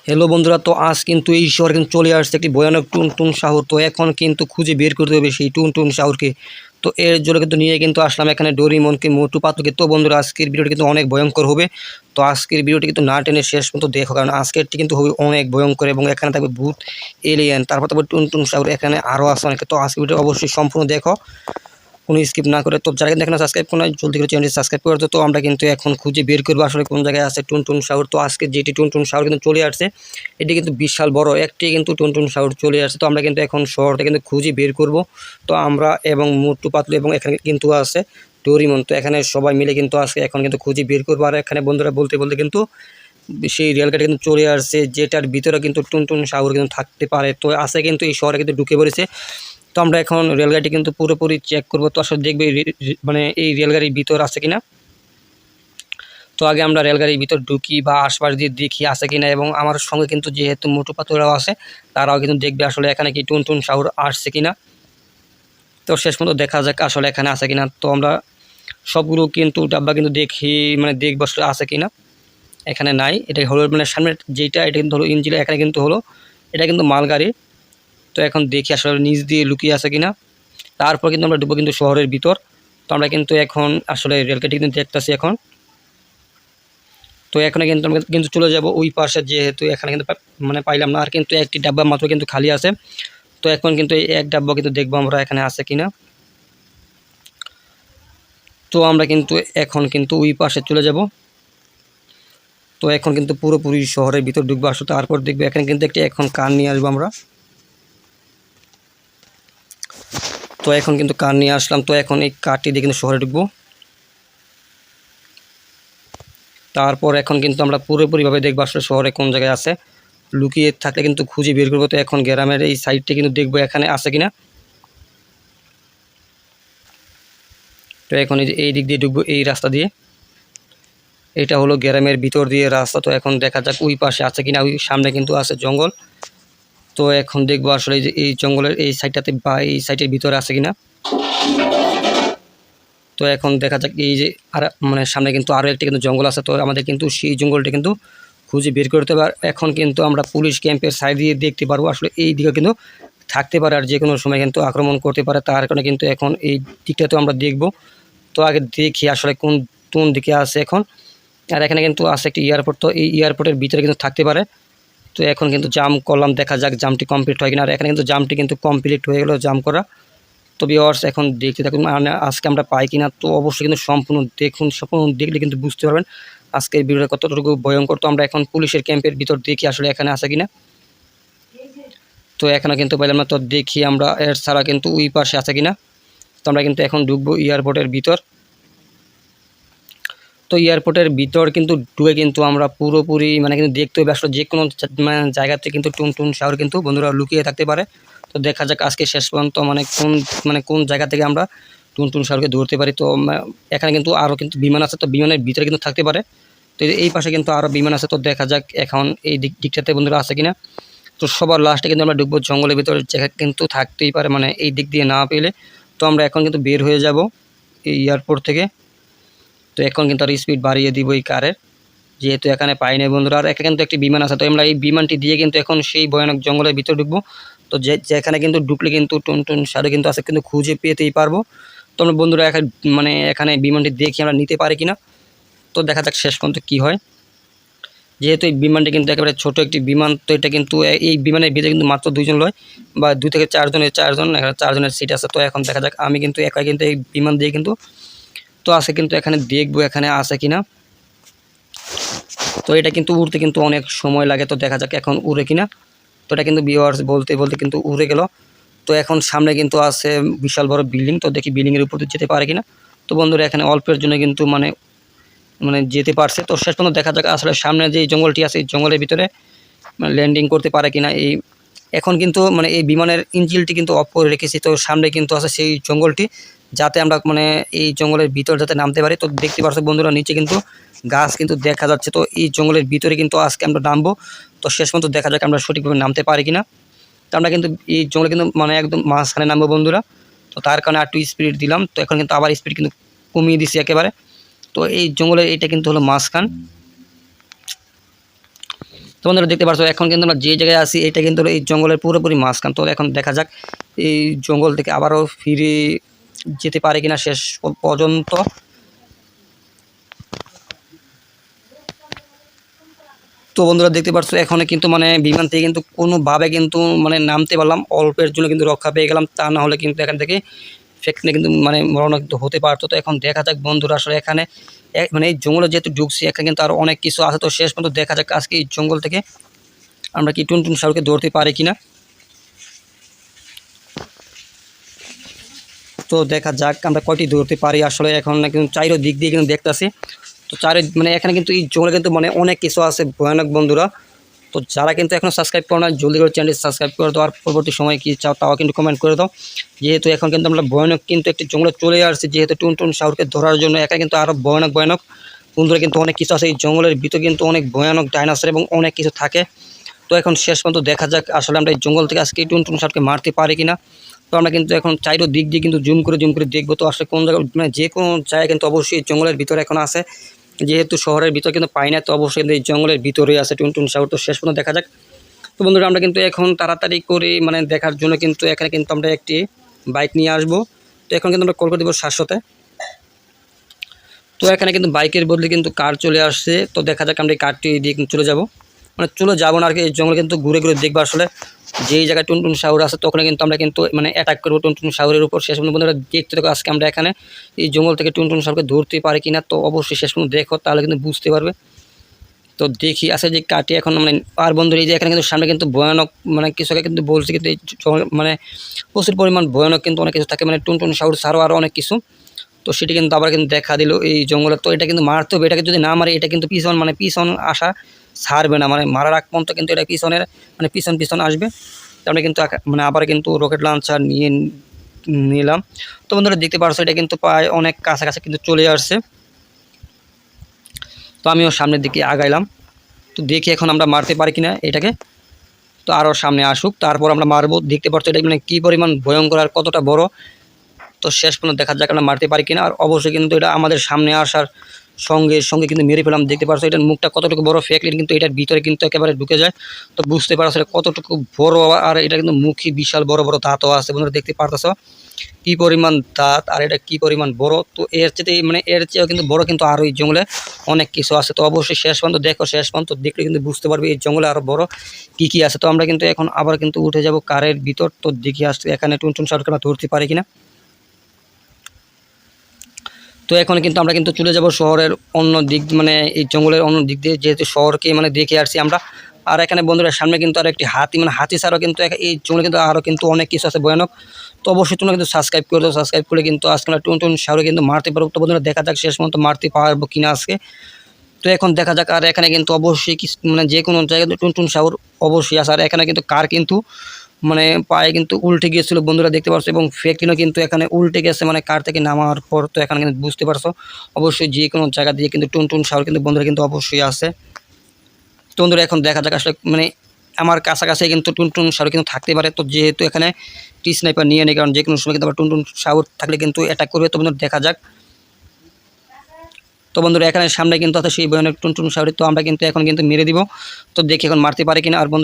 Hello বন্ধুরা, তো আজ কিন্তু এই শহরে কিন্তু চলে আসছে একটি ভয়ানক টুনটুন শাহর। তো এখন কিন্তু খুঁজে বের করতে হবে সেই টুনটুন শাহরকে। তো এর জন্য কিন্তু নিয়ে কিন্তু আসলাম এখানে ডোরিমনকে, মোটু পাতলুকে। তো বন্ধুরা, আজকের ভিডিওটি কিন্তু অনেক ভয়ঙ্কর হবে। তো আজকের ভিডিওটি কিন্তু না টেনে শেষ পর্যন্ত দেখো, কারণ আজকেরটি কিন্তু হবে অনেক ভয়ঙ্কর এবং এখানে থাকবে ভূত, এলিয়েন, তারপর থাকবে টুনটুন শাহর, এখানে আরও আছে অনেকে। তো আজকের ভিডিও অবশ্যই সম্পূর্ণ দেখো, কোনো স্কিপ না করে। তো যারা কিন্তু এখানে সাবস্ক্রাইব করে জলদি করে চ্যানেলটি সাবস্ক্রাইব করে দাও। তো আমরা কিন্তু এখন খুঁজে বের করবো আসলে কোন জায়গায় আছে টুনটুন শাহর। তো আজকে যেটি টুনটুন শাহর কিন্তু চলে আসছে, এটি কিন্তু বিশাল বড় একটি কিন্তু টুনটুন শাহর চলে আসছে। তো আমরা কিন্তু এখন শহরটা কিন্তু খুঁজে বের করব। তো আমরা এবং মোটু পাতলু এবং এখানে কিন্তু আছে ডোরিমন। তো এখানে সবাই মিলে কিন্তু আজকে এখন কিন্তু খুঁজে বের করবো। আর এখানে বন্ধুরা বলতে বলতে কিন্তু সেই রেলগাড়ি কিন্তু চলে আসছে, যেটার ভিতরে কিন্তু টুনটুন শাহর কিন্তু থাকতে পারে। তো আছে কিন্তু এই শহরে কিন্তু ঢুকে পড়েছে। তো আমরা এখন রেলগাড়িটি কিন্তু পুরোপুরি চেক করব। তো আসলে দেখবে মানে এই রেলগাড়ির ভিতর আছে কিনা। তো আগে আমরা রেলগাড়ির ভিতর ঢুকি বা আশপাশ দিয়ে দেখি আছে কিনা, এবং আমার সঙ্গে কিন্তু যেহেতু মোটু পাতলুরাও আছে, তারাও কিন্তু দেখবে আসলে এখানে কি টুনটুন শাহর আসছে কিনা। তো শেষ পর্যন্ত দেখা যাক আসলে এখানে আছে কিনা। তো আমরা সবগুলো কিন্তু ডাব্বা কিন্তু দেখি, মানে দেখবো আসলে আছে কিনা। এখানে নাই, এটা হলো মানে সামনের যেটা, এটা কিন্তু হলো ইঞ্জিন, এখানে কিন্তু হলো এটা কিন্তু মালগাড়ি। তো এখন দেখি আসলে নিচ দিয়ে লুকিয়ে আছে কিনা। তারপর কিন্তু আমরা ঢুকবো কিন্তু শহরের ভিতর। তো আমরা কিন্তু এখন আসলে রেলগাড়ি কিন্তু দেখতেছি এখন। তো এখানে কিন্তু আমরা কিন্তু চলে যাব ওই পাশে, যেহেতু এখানে কিন্তু মানে পাইলাম না। আর কিন্তু একটি ডাব্বা মাত্র কিন্তু খালি আছে। তো এখন কিন্তু এই এক ডাব্বা কিন্তু দেখবো আমরা এখানে আছে কিনা। তো আমরা কিন্তু এখন কিন্তু ওই পাশে চলে যাব। তো এখন কিন্তু পুরোপুরি শহরের ভিতর ঢুকবো আসলে। তারপর দেখবো এখানে কিন্তু একটি এখন কার নিয়ে আসবো আমরা। তো এখন কিন্তু কার নিয়ে আসলাম। তো এখন এই কারটি দিয়ে কিন্তু শহরে ঢুকবো। তারপর এখন কিন্তু আমরা পুরোপুরিভাবে দেখবো আসলে শহরে কোন জায়গায় আছে। লুকিয়ে থাকলে কিন্তু খুঁজে বের করবো। তো এখন গ্রামের এই সাইডটা কিন্তু দেখবো এখানে আছে কিনা। তো এখন এই দিক দিয়ে ঢুকবো, এই রাস্তা দিয়ে। এটা হলো গ্রামের ভিতর দিয়ে রাস্তা। তো এখন দেখা যাক ওই পাশে আছে কিনা। ওই সামনে কিন্তু আছে জঙ্গল। তো এখন দেখবো আসলে যে এই জঙ্গলের এই সাইডটাতে বা এই সাইডের ভিতরে আছে কিনা। তো এখন দেখা যাক এই যে আর মানে সামনে কিন্তু আরও একটি কিন্তু জঙ্গল আছে। তো আমাদের কিন্তু সেই জঙ্গলটা কিন্তু খুঁজে বের করতে পারে। এখন কিন্তু আমরা পুলিশ ক্যাম্পের সাইড দিয়ে দেখতে পারবো আসলে এই দিকে কিন্তু থাকতে পারে, আর যে কোনো সময় কিন্তু আক্রমণ করতে পারে। তার কারণে কিন্তু এখন এই দিকটাতেও আমরা দেখব। তো আগে দেখি আসলে কোন কোন দিকে আছে এখন। আর এখানে কিন্তু আছে একটি এয়ারপোর্ট। তো এই এয়ারপোর্টের ভিতরে কিন্তু থাকতে পারে। তো এখন কিন্তু জাম করলাম, দেখা যাক জামটি কমপ্লিট হয় কিনা। আর এখানে কিন্তু জামটি কিন্তু কমপ্লিট হয়ে গেল, জাম করা। তো ভিউয়ার্স এখন দেখতে থাকুন, মানে আজকে আমরা পাই কিনা। তো অবশ্যই কিন্তু সম্পূর্ণ দেখুন, সম্পূর্ণ দেখলে কিন্তু বুঝতে পারবেন আজকের ভিডিওটা কতটুকু ভয়ঙ্কর। তো আমরা এখন পুলিশের ক্যাম্পের ভিতর দেখি আসলে এখানে আছে কিনা। তো এখানে কিন্তু পাইলাম না। তো দেখি আমরা এর ছাড়া কিন্তু ওই পাশে আছে কিনা। তো আমরা কিন্তু এখন ঢুকবো এয়ারপোর্টের ভিতর। তো এয়ারপোর্টের ভিতর কিন্তু ঢুকে কিন্তু আমরা পুরোপুরি মানে কিন্তু দেখতে হবে আসলে যে কোনো মানে জায়গাতে কিন্তু টুনটুন শাহর কিন্তু বন্ধুরা লুকিয়ে থাকতে পারে। তো দেখা যাক আজকে শেষ পর্যন্ত মানে কোন জায়গা থেকে আমরা টুনটুন শাহরকে ধরতে পারি। তো এখানে কিন্তু আরও কিন্তু বিমান আছে। তো বিমানের ভিতরে কিন্তু থাকতে পারে। তো এই পাশে কিন্তু আরও বিমান আছে। তো দেখা যাক এখন এই দিকটাতে বন্ধুরা আছে কিনা। তো সবার লাস্টে কিন্তু আমরা ঢুকবো জঙ্গলের ভিতরে, জায়গা কিন্তু থাকতেই পারে মানে এই দিক দিয়ে না পেলে। তো আমরা এখন কিন্তু বের হয়ে যাব এই এয়ারপোর্ট থেকে। তো এখন কিন্তু আর স্পিড বাড়িয়ে দিব এই কারের, যেহেতু এখানে পাই নাই বন্ধুরা। আর এখানে কিন্তু একটি বিমান আছে। তো আমরা এই বিমানটি দিয়ে কিন্তু এখন সেই ভয়ানক জঙ্গলের ভিতরে ঢুকবো। তো যেখানে কিন্তু ঢুকলে কিন্তু টুনটুন শাহর কিন্তু আছে, কিন্তু খুঁজে পেতেই পারবো। তো আমরা বন্ধুরা মানে এখানে বিমানটি দেখি আমরা নিতে পারি কিনা। তো দেখা যাক শেষ পর্যন্ত কী হয়। যেহেতু এই বিমানটি কিন্তু একেবারে ছোট একটি বিমান, তো এটা কিন্তু এই বিমানের ভিতরে কিন্তু মাত্র 2 জন লয় বা 2 থেকে 4 জনের 4 জন, এখানে 4 জনের সিট আছে। তো এখন দেখা যাক, আমি কিন্তু একাই কিন্তু এই বিমান দিয়ে কিন্তু তো আছে কিন্তু এখানে দেখবো এখানে আছে কিনা। তো এটা কিন্তু উড়তে কিন্তু অনেক সময় লাগে। তো দেখা যাক এখন উড়ে কিনা। তো এটা কিন্তু ভিউয়ার্স বলতে বলতে কিন্তু উড়ে গেল। তো এখন সামনে কিন্তু আছে বিশাল বড় বিল্ডিং। তো দেখি বিল্ডিংয়ের উপর যেতে পারে কিনা। তো বন্ধুরা এখানে অল্পের জন্য কিন্তু মানে মানে যেতে পারছে। তো শেষ পর্যন্ত দেখা যাক আসলে সামনে যে জঙ্গলটি আছে এই জঙ্গলের ভিতরে মানে ল্যান্ডিং করতে পারে কিনা। এই এখন কিন্তু মানে এই বিমানের ইঞ্জিনটি কিন্তু অফ করে রেখেছি। তো সামনে কিন্তু আছে সেই জঙ্গলটি, যাতে আমরা মানে এই জঙ্গলের ভিতর যাতে নামতে পারি। তো দেখতে পাচ্ছ বন্ধুরা নিচে কিন্তু গাছ কিন্তু দেখা যাচ্ছে। তো এই জঙ্গলের ভিতরে কিন্তু আজকে আমরা নামবো। তো শেষ পর্যন্ত দেখা যাক আমরা সঠিকভাবে নামতে পারি কিনা। তো আমরা কিন্তু এই জঙ্গলে কিন্তু মানে একদম মাঝখানে নামবো বন্ধুরা। তো তার কারণে একটু স্পিড দিলাম। তো এখন কিন্তু আবার স্পিড কিন্তু কমিয়ে দিছি একেবারে। তো এই জঙ্গলের এটা কিন্তু হলো মাঝখান। তো তো বন্ধুরা দেখতে পাচ্ছ এখন কিন্তু আমরা যে জায়গায় আছি এটা কিন্তু এই জঙ্গলের পুরোপুরি মাঝখান। তো এখন দেখা যাক এই জঙ্গল থেকে আবারও ফিরে যেতে পারে কিনা শেষ পর্যন্ত। তো বন্ধুরা দেখতে পাচ্ছ এখন কিন্তু মানে বিমান থেকে কিন্তু কোনোভাবে কিন্তু মানে নামতে পারলাম, অল্পের জন্য কিন্তু রক্ষা পেয়ে গেলাম, তা না হলে কিন্তু এখান থেকে ফেকলে কিন্তু মানে মরণ কিন্তু হতে পারতো। তো এখন দেখা যাক বন্ধুরা আসলে এখানে মানে এই জঙ্গলে যেহেতু ঢুকছি এখানে কিন্তু আরও অনেক কিছু আছে। তো শেষ পর্যন্ত দেখা যাক আজকে এই জঙ্গল থেকে আমরা কি টুনটুন সারুকে ধরতে পারি কিনা। তো দেখা যাক আমরা কয়টি ধরতে পারি আসলে। এখন কিন্তু চাইরো দিক দিয়ে কিন্তু দেখতেছি। তো মানে এখানে কিন্তু এই জঙ্গলে কিন্তু মানে অনেক কিছু আছে ভয়ানক বন্ধুরা। তো যারা কিন্তু এখনও সাবস্ক্রাইব করো না জলদি করে চ্যানেলটি সাবস্ক্রাইব করে দাও, আর পরবর্তী সময় কী চাও তাও কিন্তু কমেন্ট করে দাও। যেহেতু এখন কিন্তু আমরা ভয়ানক কিন্তু একটি জঙ্গলে চলে আসছি, যেহেতু টুনটুন সাউরকে ধরার জন্য একা কিন্তু আরও ভয়ানক বন্ধুরা কিন্তু অনেক কিছু আছে এই জঙ্গলের ভিতরে, কিন্তু অনেক ভয়ানক ডাইনোসর এবং অনেক কিছু থাকে। তো এখন শেষ পর্যন্ত দেখা যাক আসলে আমরা এই জঙ্গল থেকে আজকে টুনটুন সাউরকে মারতে পারি কিনা। তো আমরা কিন্তু এখন চাইরো দিক দিয়ে কিন্তু জুম করে দেখবো। তো আসলে কোন জায়গায় মানে যে কোনো জায়গায় কিন্তু অবশ্যই জঙ্গলের ভিতরে এখন আছে, যেহেতু শহরের ভিতরে কিন্তু পাই না, তো অবশ্যই কিন্তু এই জঙ্গলের ভিতরেই আছে টুনটুন সাউর। তো শেষ পর্যন্ত দেখা যাক। তো বন্ধুরা আমরা কিন্তু এখন তাড়াতাড়ি করে মানে দেখার জন্য কিন্তু এখানে কিন্তু আমরা একটি বাইক নিয়ে আসবো। তো এখন কিন্তু আমরা কল করে দেবো 700-তে। তো এখানে কিন্তু বাইকের বদলে কিন্তু কার চলে আসছে। তো দেখা যাক আমরা এই কারটি দিয়ে চলে যাব, মানে চলে যাবো না আর কি, এই জঙ্গলে কিন্তু ঘুরে দেখবো আসলে যেই জায়গায় টুনটুন সাউর আছে তখন কিন্তু আমরা কিন্তু মানে অ্যাটাক করবো টুনটুন সাউরের উপর। শেষ পর্যন্ত বন্ধুরা দেখতে থাকো আজকে আমরা এখানে এই জঙ্গল থেকে টুনটুন সাউরকে ধরতে পারি কিনা। তো অবশ্যই শেষ পর্যন্ত দেখো, তাহলে কিন্তু বুঝতে পারবে। তো দেখি আসলে যে কাটি এখন মানে আর বন্ধুরা এই যে এখানে কিন্তু সামনে কিন্তু ভয়ানক মানে কিছু কিন্তু বলছে কিন্তু এই মানে প্রচুর পরিমাণ ভয়ানক কিন্তু অনেক কিছু থাকে, মানে টুনটুন সাউর ছাড়াও আরও অনেক কিছু। তো সেটি কিন্তু আবার কিন্তু দেখা দিল এই জঙ্গলে। তো এটা কিন্তু মারতে হবে, এটাকে যদি না মারে এটা কিন্তু পিছন আসা ছাড়বে না, মানে মারার আগ পর্যন্ত কিন্তু এটা পিছন আসবে। তো আমরা কিন্তু মানে আবার কিন্তু রকেট লঞ্চার নিয়ে নিলাম। তো বন্ধুরা দেখতে পাচ্ছ এটা কিন্তু প্রায় অনেক কাছাকাছি কিন্তু চলে আসছে। তো আমিও সামনের দিকে আগাইলাম। তো দেখি এখন আমরা মারতে পারি কিনা এটাকে। তো আরও সামনে আসুক তারপর আমরা মারবো। দেখতে পাচ্ছ এটা মানে কী পরিমাণ ভয়ঙ্কর আর কতটা বড়। তো শেষ পর্যন্ত দেখা যাক আমরা মারতে পারি কিনা। আর অবশ্যই কিন্তু এটা আমাদের সামনে আসার সঙ্গে কিন্তু মেরে ফেলাম। দেখতে পাচ্ছ এটার মুখটা কতটুকু বড়, ফেকলে কিন্তু এটার ভিতরে কিন্তু একেবারে ঢুকে যায়। তো বুঝতে পারছো এটা কতটুকু বড়, আর এটা কিন্তু মুখী বিশাল বড় দাঁতও আছে বন্ধুরা, দেখতে পারতেছ কী পরিমাণ দাঁত আর এটা কী পরিমাণ বড়। তো এর চেয়েও কিন্তু বড় কিন্তু আরও এই জঙ্গলে অনেক কিছু আছে। তো অবশ্যই শেষ পর্যন্ত দেখো, শেষ পর্যন্ত দেখলে কিন্তু বুঝতে পারবে এই জঙ্গলে আরও বড় কী আছে। তো আমরা কিন্তু এখন আবার কিন্তু উঠে যাব কারের ভিতর। তো দেখি আসলে এখানে টুনটুন সাউরকে আমরা ধরতে পারি কিনা। তো এখন কিন্তু আমরা কিন্তু চলে যাব শহরের অন্য দিক, মানে এই জঙ্গলের অন্য দিক দিয়ে, যেহেতু শহরকে মানে দেখে আসছি আমরা। আর এখানে বন্ধুরা সামনে কিন্তু আর একটি হাতি, মানে হাতি ছাড়াও কিন্তু এই জঙ্গলে কিন্তু আরও কিন্তু অনেক কিছু আছে ভয়ানক। তো অবশ্যই তোমরা কিন্তু সাবস্ক্রাইব করে দাও, সাবস্ক্রাইব করে কিন্তু আজকে আমরা টুনটুন সাউরে কিন্তু মারতে পারবো। তো বন্ধুরা দেখা যাক শেষ পর্যন্ত মারতে পারবো কিনা আজকে। তো এখন দেখা যাক। আর এখানে কিন্তু অবশ্যই মানে যে কোনো জায়গায় টুনটুন সাউর অবশ্যই আছে। আর এখানে কিন্তু কার কিন্তু মানে পায়ে কিন্তু উল্টে গিয়েছিল বন্ধুরা, দেখতে পাচ্ছ, এবং ফেকলিনও কিন্তু এখানে উল্টে গেছে মানে কার থেকে নামার পর। তো এখানে কিন্তু বুঝতে পারছো অবশ্যই যে কোনো জায়গা দিয়ে কিন্তু টুনটুন সাউর কিন্তু বন্ধুরা কিন্তু অবশ্যই আছে। তো বন্ধুরা এখন দেখা যাক আসলে মানে আমার কাছাকাছি কিন্তু টুনটুন সাউর কিন্তু থাকতে পারে। তো যেহেতু এখানে টি স্নাইপার নিয়ে নেই, কারণ যে কোনো সময় কিন্তু আবার টুনটুন সাউর থাকলে কিন্তু অ্যাটাক করবে। তো বন্ধুরা দেখা যাক। তো বন্ধুরা এখানে সামনে কিন্তু আছে সেই ভয়ানক টুনটুন সাউর। তো আমরা কিন্তু এখন কিন্তু মেরে দিব। তো দেখি এখন মারতে পারে কিনা। আর বন্ধু